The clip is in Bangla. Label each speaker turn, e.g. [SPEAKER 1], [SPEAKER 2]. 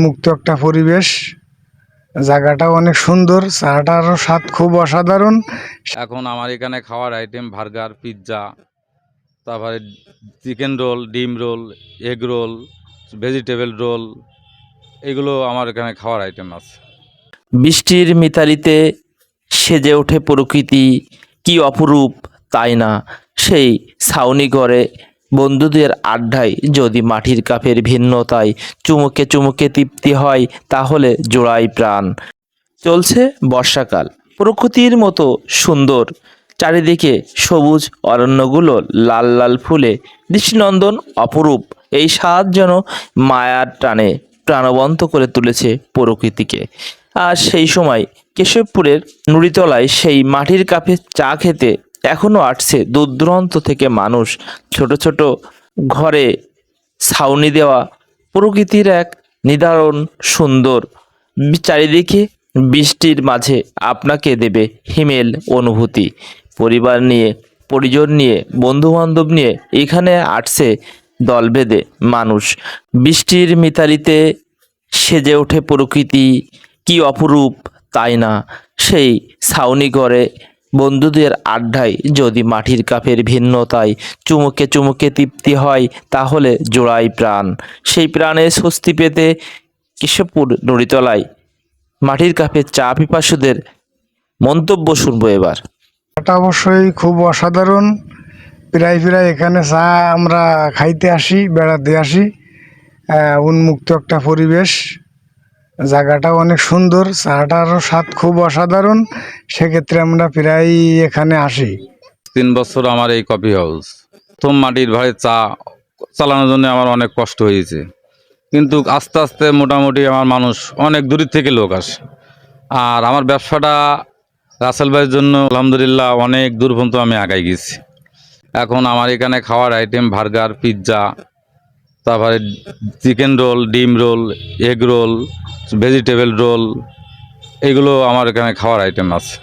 [SPEAKER 1] উন্মুক্ত একটা পরিবেশ, জায়গাটা অনেক সুন্দর, চাটারও স্বাদ খুব অসাধারণ।
[SPEAKER 2] এখন আমার এখানে খাওয়ার আইটেম বার্গার, পিৎজা, তারপরে চিকেন রোল, ডিম roll, egg roll, vegetable roll, এগুলো আমার এখানে খাওয়ার আইটেম আছে।
[SPEAKER 3] বৃষ্টির মিতালিতে সেজে ওঠে প্রকৃতি, কি অপরূপ তাই না? সেই ছাউনি ঘরে বন্ধুদের আড্ডায় যদি মাটির কাপের ভিন্নতায় চুমুকে চুমুকে তৃপ্তি হয়, তাহলে জোড়ায় প্রাণ। চলছে বর্ষাকাল, প্রকৃতির মতো সুন্দর, চারিদিকে সবুজ অরণ্যগুলো লাল লাল ফুলে দৃষ্টিনন্দন, অপরূপ। এই স্বাদ যেন মায়ার টানে প্রাণবন্ত করে তুলেছে প্রকৃতিকে। আর সেই সময় কেশবপুরের নুড়িতলায় সেই মাটির কাপে চা খেতে এখনও আসছে দূর দূরান্ত থেকে মানুষ। ছোট ছোট ঘরে ছাউনি দেওয়া প্রকৃতির এক নিদারুণ সুন্দর, চারিদিকে বৃষ্টির মাঝে আপনাকে দেবে হিমেল অনুভূতি। পরিবার নিয়ে, পরিজন নিয়ে, বন্ধু বান্ধব নিয়ে এখানে আসছে দল বেঁধে মানুষ। বৃষ্টির মিতালিতে সেজে ওঠে প্রকৃতি, কি অপরূপ তাই না? সেই ছাউনি ঘরে বন্ধুদের আড্ডায় যদি মাটির কাপের ভিন্নতায় চুমুকে চুমুকে তৃপ্তি হয়, তাহলে জোড়ায় প্রাণ। সেই প্রাণে স্বস্তি পেতে কেশবপুর নুড়িতলায় মাটির কাপের চা পিপাসুদের মন্তব্য শুনবো এবার।
[SPEAKER 1] এটা অবশ্যই খুব অসাধারণ। প্রায় প্রায় এখানে চা আমরা খাইতে আসি, বেড়াতে আসি। উন্মুক্ত একটা পরিবেশ, জায়গাটা অনেক সুন্দর, চাটারও স্বাদ খুব অসাধারণ। সেক্ষেত্রে আমরা প্রায় এখানে আসি।
[SPEAKER 2] 3 বছর আমার এই কফি হাউস। প্রথম মাটির ভাড়ে চা চালানোর জন্য আমার অনেক কষ্ট হয়েছে, কিন্তু আস্তে আস্তে মোটামুটি আমার মানুষ অনেক দূরের থেকে লোক আসে। আর আমার ব্যবসাটা রাসেল ভাইয়ের জন্য আলহামদুলিল্লাহ অনেক দূর পর্যন্ত আমি আগাই গেছি। এখন আমার এখানে খাওয়ার আইটেম বার্গার, পিৎজা, তারপরে চিকেন রোল, ডিম roll, egg roll, vegetable roll, এগুলো আমার এখানে খাওয়ার আইটেম আছে।